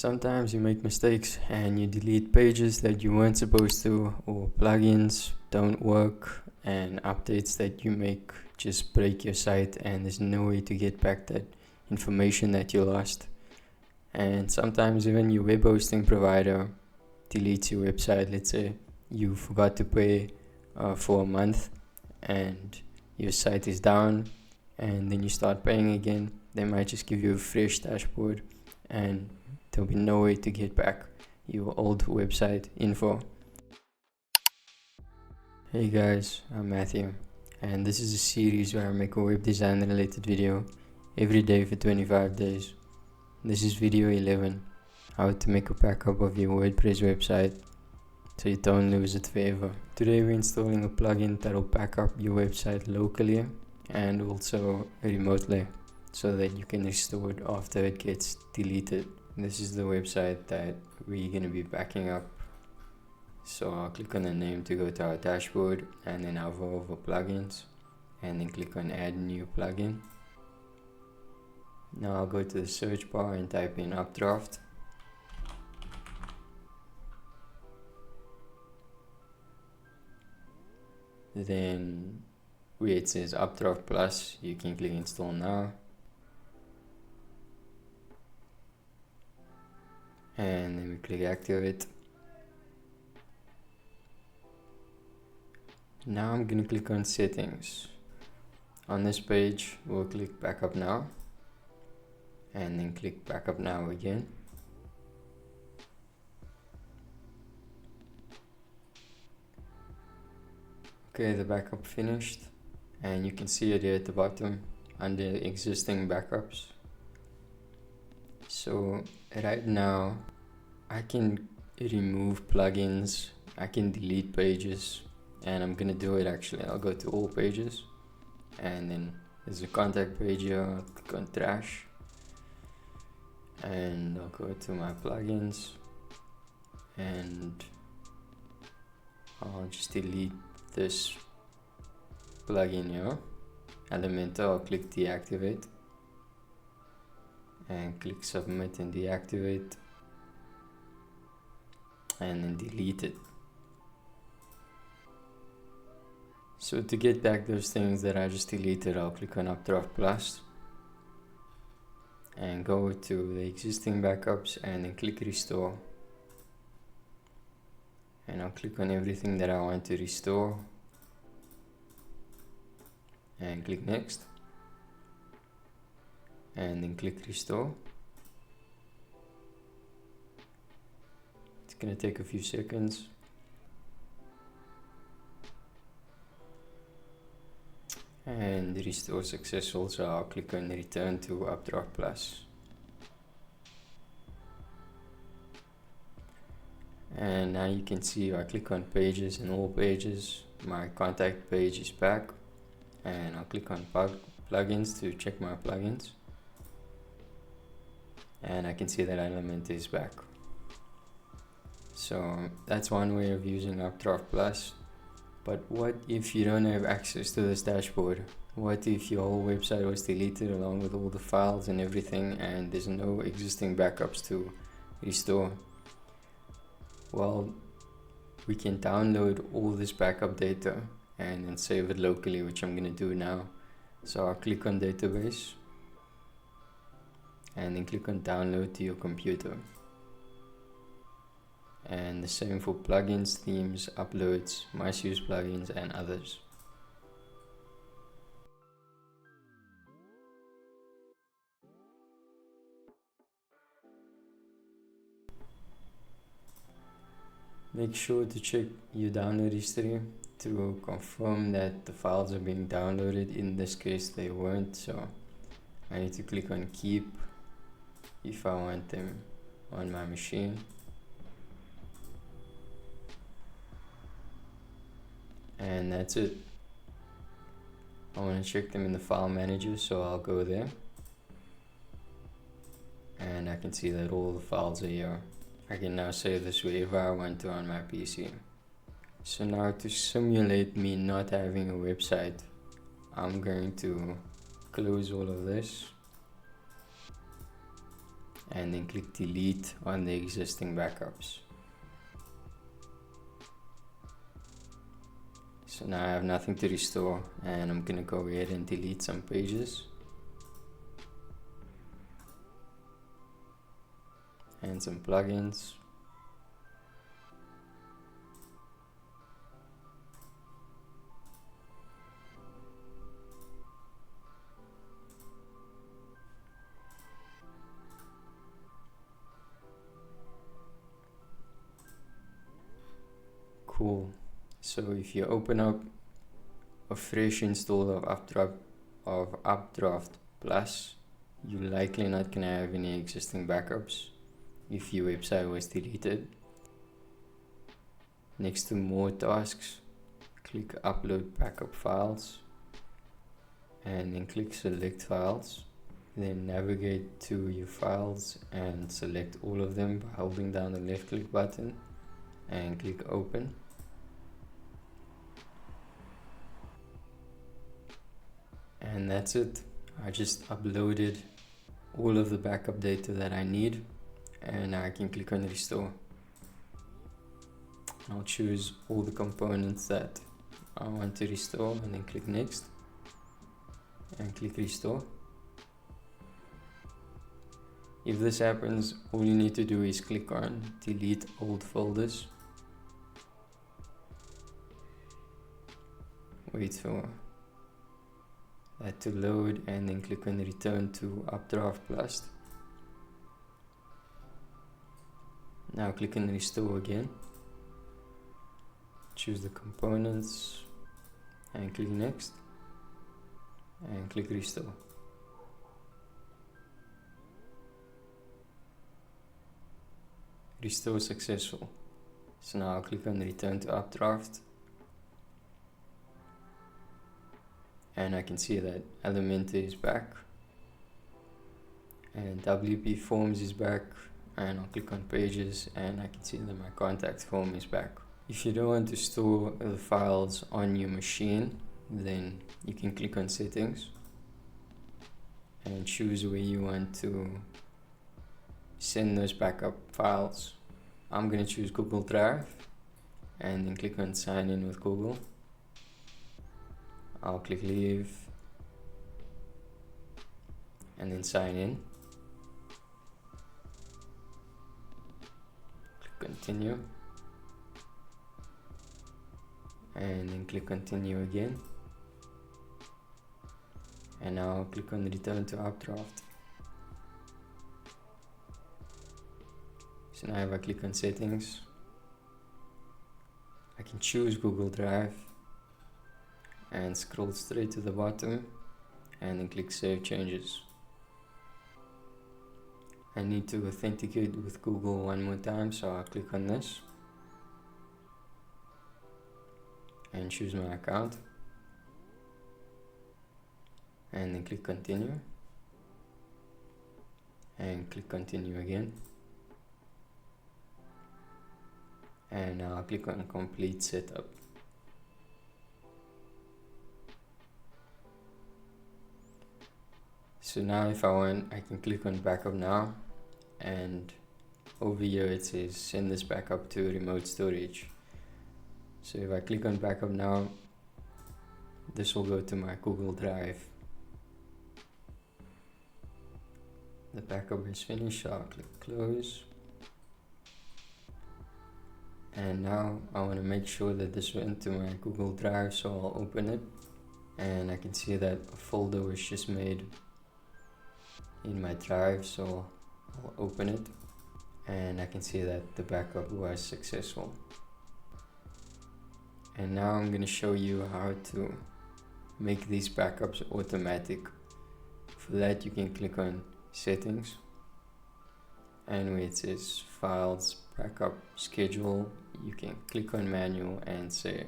Sometimes you make mistakes and you delete pages that you weren't supposed to, or plugins don't work, and updates that you make just break your site and there's no way to get back that information that you lost. And sometimes even your web hosting provider deletes your website. Let's say you forgot to pay for a month and your site is down, and then you start paying again. They might just give you a fresh dashboard and there'll be no way to get back your old website info. Hey guys, I'm Matthew, and this is a series where I make a web design related video every day for 25 days. This is video 11, how to make a backup of your WordPress website so you don't lose it forever. Today we're installing a plugin that will back up your website locally and also remotely so that you can restore it after it gets deleted. This is the website that we're going to be backing up. So I'll click on the name to go to our dashboard, and then I'll go over plugins and then click on add new plugin. Now I'll go to the search bar and type in Updraft. Then where it says Updraft Plus, you can click install now. And then we click activate. Now I'm going to click on settings. On this page we'll click backup now and then click backup now again. Okay, the backup finished, and you can see it here at the bottom under existing backups. So right now I can remove plugins, I can delete pages, and I'm gonna do it actually. I'll go to all pages, and then there's a contact page here. I'll click on trash and I'll go to my plugins and I'll just delete this plugin here, Elementor. I'll click deactivate and click submit and deactivate and then delete it. So to get back those things that I just deleted, I'll click on Updraft Plus and go to the existing backups and then click restore, and I'll click on everything that I want to restore and click next and then click restore. It's gonna take a few seconds. And restore successful, so I'll click on return to Updraft Plus. And now you can see I click on pages, and all pages, my contact page is back. And I'll click on plugins to check my plugins, and I can see that Elementor is back. So that's one way of using Updraft Plus. But what if you don't have access to this dashboard? What if your whole website was deleted along with all the files and everything, and there's no existing backups to restore? Well, we can download all this backup data and then save it locally, which I'm going to do now. So I'll click on database and then click on download to your computer. And the same for plugins, themes, uploads, must use plugins, and others. Make sure to check your download history to confirm that the files are being downloaded. In this case they weren't, so I need to click on keep if I want them on my machine. And that's it. I want to check them in the file manager, so I'll go there and I can see that all the files are here. I can now save this wherever I want to on my PC. So now to simulate me not having a website, I'm going to close all of this and then click delete on the existing backups. So now I have nothing to restore, and I'm gonna go ahead and delete some pages and some plugins. Cool. So if you open up a fresh install of Updraft Plus, you're likely not gonna have any existing backups if your website was deleted. Next to more tasks, click upload backup files, and then click select files. Then navigate to your files and select all of them by holding down the left click button and click open. And that's it. I just uploaded all of the backup data that I need, and I can click on restore. I'll choose all the components that I want to restore and then click next and click restore. If this happens, all you need to do is click on delete old folders. Wait for that to load and then click on return to Updraft Plus. Now click on restore again. Choose the components and click next and click restore. Restore successful. So now I'll click on return to Updraft, and I can see that Elementor is back and WP Forms is back, and I'll click on pages and I can see that my contact form is back. If you don't want to store the files on your machine, then you can click on settings and choose where you want to send those backup files. I'm going to choose Google Drive and then click on sign in with Google. I'll click leave and then sign in. Click continue and then click continue again, and now I'll click on return to Updraft. So now if I click on settings, I can choose Google Drive and scroll straight to the bottom and then click save changes. I need to authenticate with Google one more time, so I'll click on this and choose my account and then click continue and click continue again, and now I'll click on complete setup. So now if I want, I can click on backup now, and over here it says send this backup to remote storage. So if I click on backup now, this will go to my Google Drive. The backup is finished, so I'll click close. And now I want to make sure that this went to my Google Drive, so I'll open it, and I can see that a folder was just made in my drive, so I'll open it and I can see that the backup was successful. And now I'm going to show you how to make these backups automatic. For that you can click on settings, and where it says files, backup, schedule, you can click on manual and say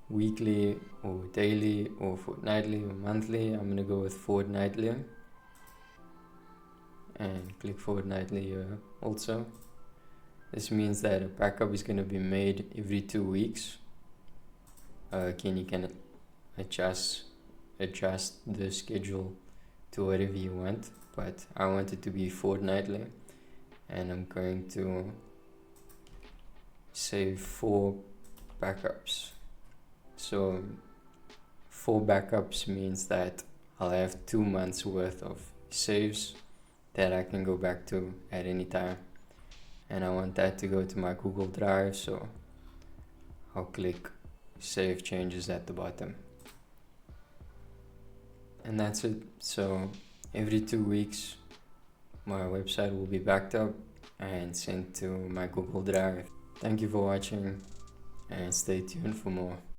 weekly or daily or fortnightly or monthly. I'm going to go with fortnightly and click fortnightly here also. This means that a backup is going to be made every 2 weeks. You can adjust the schedule to whatever you want. but I want it to be fortnightly, and I'm going to save 4 backups. So 4 backups means that I'll have 2 months worth of saves that I can go back to at any time, and I want that to go to my Google Drive, so I'll click save changes at the bottom, and that's it. So every 2 weeks my website will be backed up and sent to my Google Drive. Thank you for watching, and stay tuned for more.